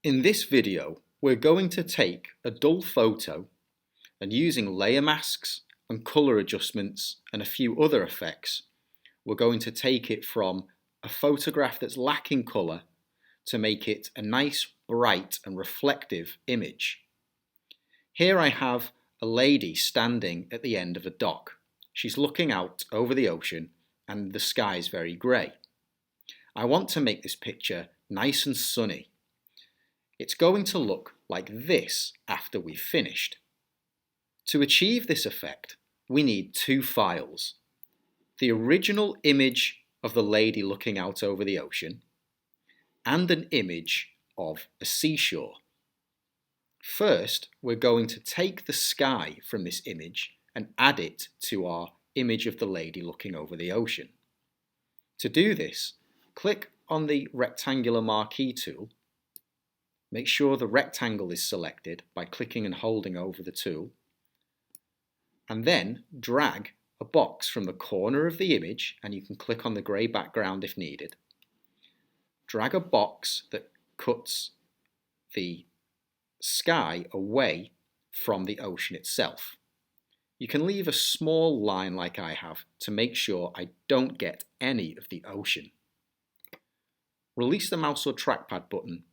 In this video, we're going to take a dull photo and using layer masks and colour adjustments and a few other effects, we're going to take it from a photograph that's lacking colour to make it a nice, bright and reflective image. Here I have a lady standing at the end of a dock. She's looking out over the ocean and the sky is very grey. I want to make this picture nice and sunny. It's going to look like this after we've finished. To achieve this effect, we need two files. The original image of the lady looking out over the ocean and an image of a seashore. First, we're going to take the sky from this image and add it to our image of the lady looking over the ocean. To do this, click on the rectangular marquee tool. Make sure the rectangle is selected by clicking and holding over the tool, and then drag a box from the corner of the image, and you can click on the grey background if needed. Drag a box that cuts the sky away from the ocean itself. You can leave a small line like I have to make sure I don't get any of the ocean. Release the mouse or trackpad button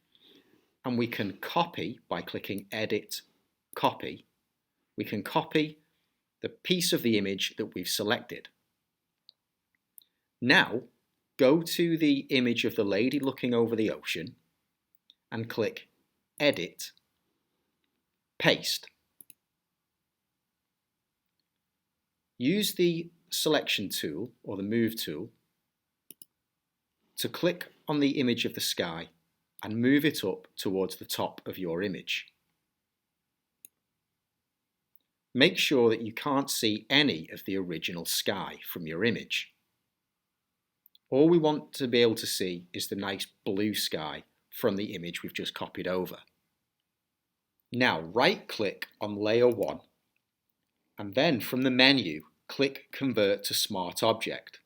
and we can copy by clicking Edit, Copy. We can copy the piece of the image that we've selected. Now, go to the image of the lady looking over the ocean and click Edit, Paste. Use the selection tool or the move tool to click on the image of the sky and move it up towards the top of your image. Make sure that you can't see any of the original sky from your image. All we want to be able to see is the nice blue sky from the image we've just copied over. Now right-click on Layer 1 and then from the menu click Convert to Smart Object.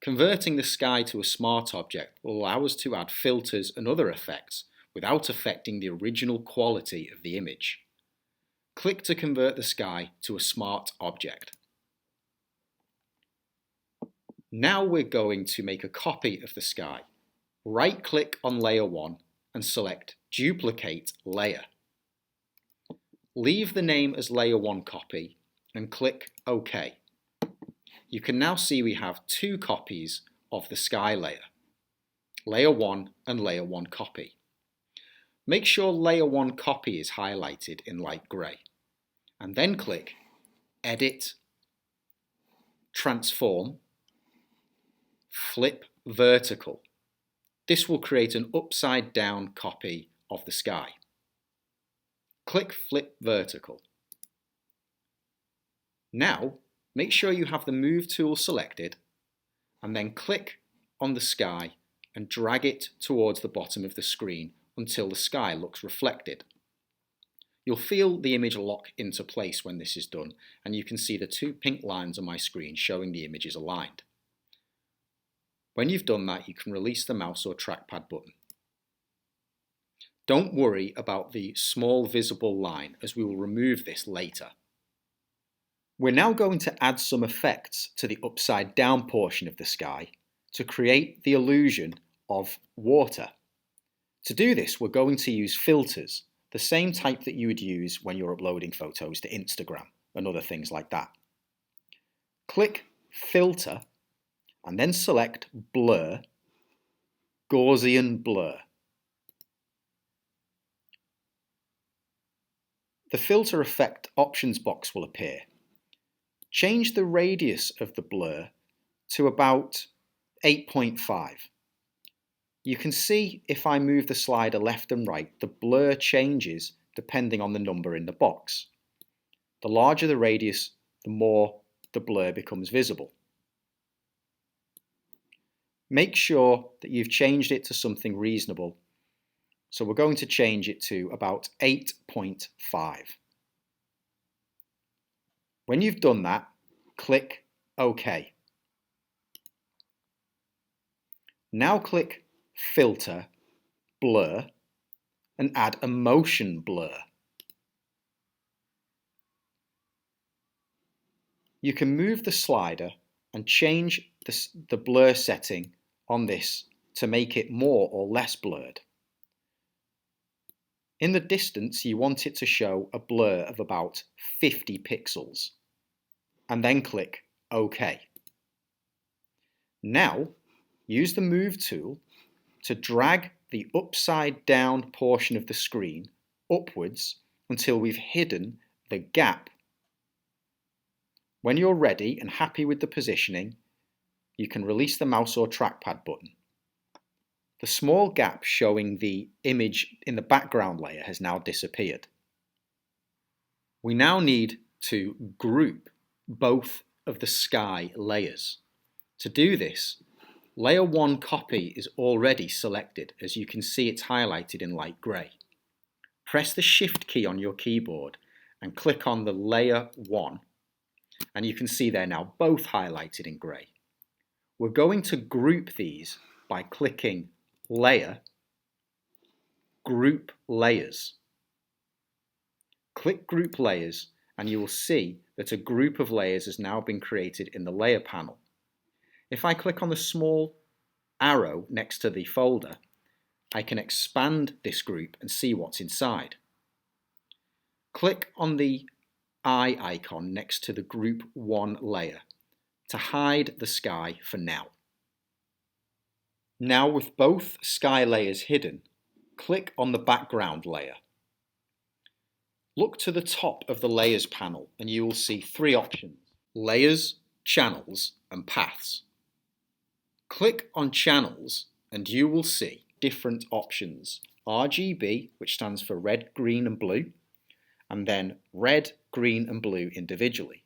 Converting the sky to a smart object will allow us to add filters and other effects without affecting the original quality of the image. Click to convert the sky to a smart object. Now we're going to make a copy of the sky. Right-click on Layer 1 and select Duplicate Layer. Leave the name as Layer 1 Copy and click OK. You can now see we have two copies of the sky layer, Layer 1 and Layer 1 Copy. Make sure Layer 1 Copy is highlighted in light grey, and then click Edit, Transform, Flip Vertical. This will create an upside down copy of the sky. Click Flip Vertical. Now, make sure you have the Move tool selected and then click on the sky and drag it towards the bottom of the screen until the sky looks reflected. You'll feel the image lock into place when this is done, and you can see the two pink lines on my screen showing the image is aligned. When you've done that, you can release the mouse or trackpad button. Don't worry about the small visible line, as we will remove this later. We're now going to add some effects to the upside down portion of the sky to create the illusion of water. To do this, we're going to use filters, the same type that you would use when you're uploading photos to Instagram and other things like that. Click Filter and then select Blur, Gaussian Blur. The filter effect options box will appear. Change the radius of the blur to about 8.5. You can see if I move the slider left and right, the blur changes depending on the number in the box. The larger the radius, the more the blur becomes visible. Make sure that you've changed it to something reasonable. So we're going to change it to about 8.5. When you've done that, click OK. Now click Filter, Blur, and add a motion blur. You can move the slider and change the blur setting on this to make it more or less blurred. In the distance, you want it to show a blur of about 50 pixels, and then click OK. Now, use the Move tool to drag the upside down portion of the screen upwards until we've hidden the gap. When you're ready and happy with the positioning, you can release the mouse or trackpad button. The small gap showing the image in the background layer has now disappeared. We now need to group both of the sky layers. To do this, Layer 1 copy is already selected, as you can see it's highlighted in light grey. Press the Shift key on your keyboard and click on the Layer 1, and you can see they're now both highlighted in grey. We're going to group these by clicking Layer, Group Layers. Click Group Layers and you will see that a group of layers has now been created in the Layer panel. If I click on the small arrow next to the folder, I can expand this group and see what's inside. Click on the eye icon next to the Group 1 layer to hide the sky for now. Now, with both sky layers hidden, click on the background layer. Look to the top of the Layers panel and you will see three options: Layers, Channels and Paths. Click on Channels and you will see different options: RGB, which stands for red, green and blue, and then red, green and blue individually.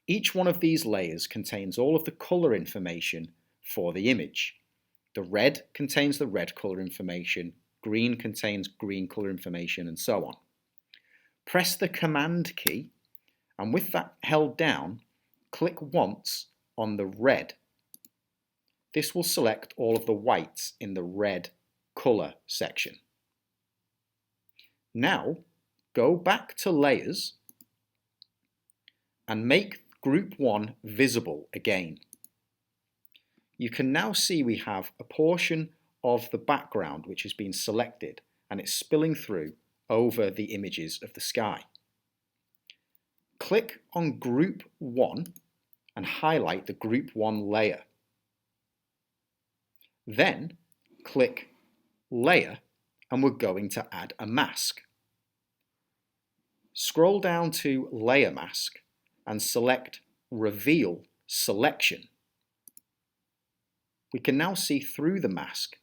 Each one of these layers contains all of the colour information for the image. The red contains the red colour information, green contains green colour information, and so on. Press the Command key, and with that held down, click once on the red. This will select all of the whites in the red colour section. Now, go back to Layers and make Group 1 visible again. You can now see we have a portion of the background which has been selected and it's spilling through over the images of the sky. Click on Group 1 and highlight the Group 1 layer. Then click Layer and we're going to add a mask. Scroll down to Layer Mask and select Reveal Selection. We can now see through the mask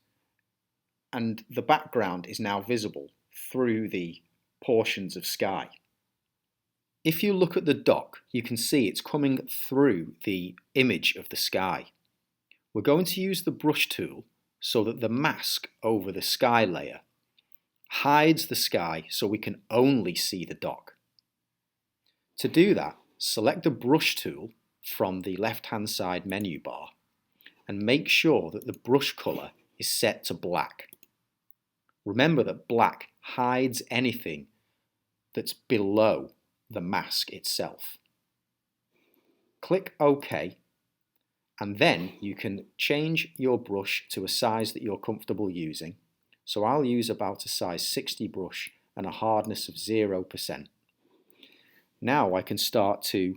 and the background is now visible through the portions of sky. If you look at the dock, you can see it's coming through the image of the sky. We're going to use the brush tool so that the mask over the sky layer hides the sky so we can only see the dock. To do that, select the brush tool from the left-hand side menu bar and make sure that the brush colour is set to black. Remember that black hides anything that's below the mask itself. Click OK, and then you can change your brush to a size that you're comfortable using. So I'll use about a size 60 brush and a hardness of 0%. Now I can start to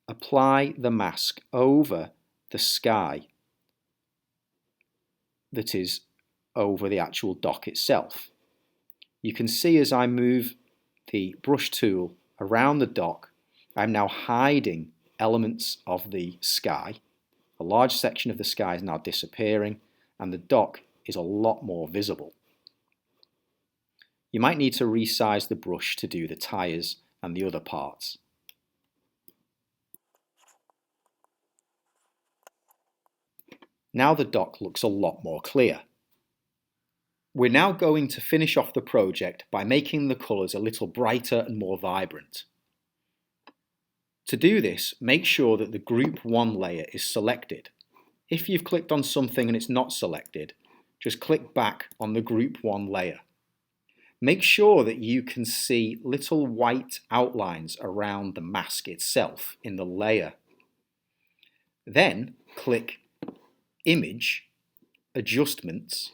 apply the mask over the sky that is over the actual dock itself. You can see as I move the brush tool around the dock, I'm now hiding elements of the sky. A large section of the sky is now disappearing and the dock is a lot more visible. You might need to resize the brush to do the tyres and the other parts. Now the dock looks a lot more clear. We're now going to finish off the project by making the colours a little brighter and more vibrant. To do this, make sure that the Group 1 layer is selected. If you've clicked on something and it's not selected, just click back on the Group 1 layer. Make sure that you can see little white outlines around the mask itself in the layer. Then click Image, Adjustments,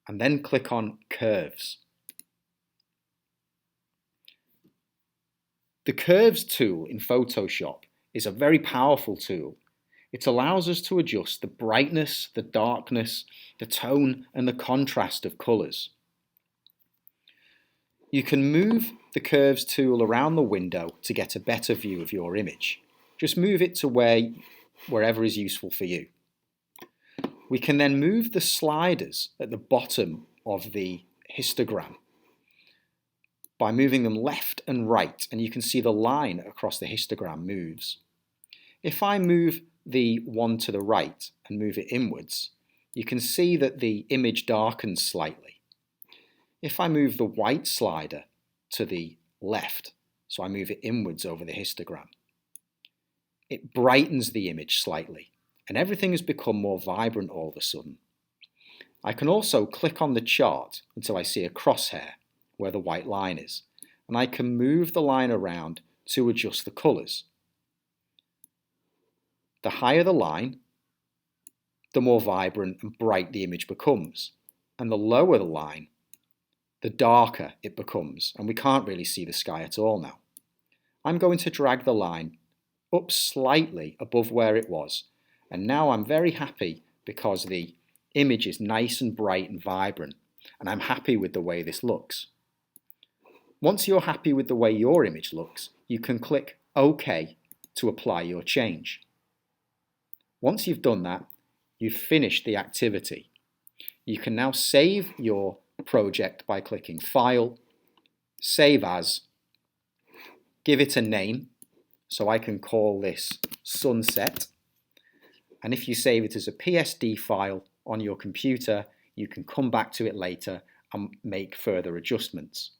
and then click on Curves. The Curves tool in Photoshop is a very powerful tool. It allows us to adjust the brightness, the darkness, the tone, and the contrast of colours. You can move the Curves tool around the window to get a better view of your image. Just move it to wherever is useful for you. We can then move the sliders at the bottom of the histogram by moving them left and right, and you can see the line across the histogram moves. If I move the one to the right and move it inwards, you can see that the image darkens slightly. If I move the white slider to the left, so I move it inwards over the histogram, it brightens the image slightly, and everything has become more vibrant all of a sudden. I can also click on the chart until I see a crosshair where the white line is, and I can move the line around to adjust the colours. The higher the line, the more vibrant and bright the image becomes, and the lower the line, the darker it becomes, and we can't really see the sky at all now. I'm going to drag the line up slightly above where it was, and now I'm very happy because the image is nice and bright and vibrant, and I'm happy with the way this looks. Once you're happy with the way your image looks, you can click OK to apply your change. Once you've done that, you've finished the activity. You can now save your project by clicking File, Save As, give it a name, so I can call this Sunset, and if you save it as a PSD file on your computer, you can come back to it later and make further adjustments.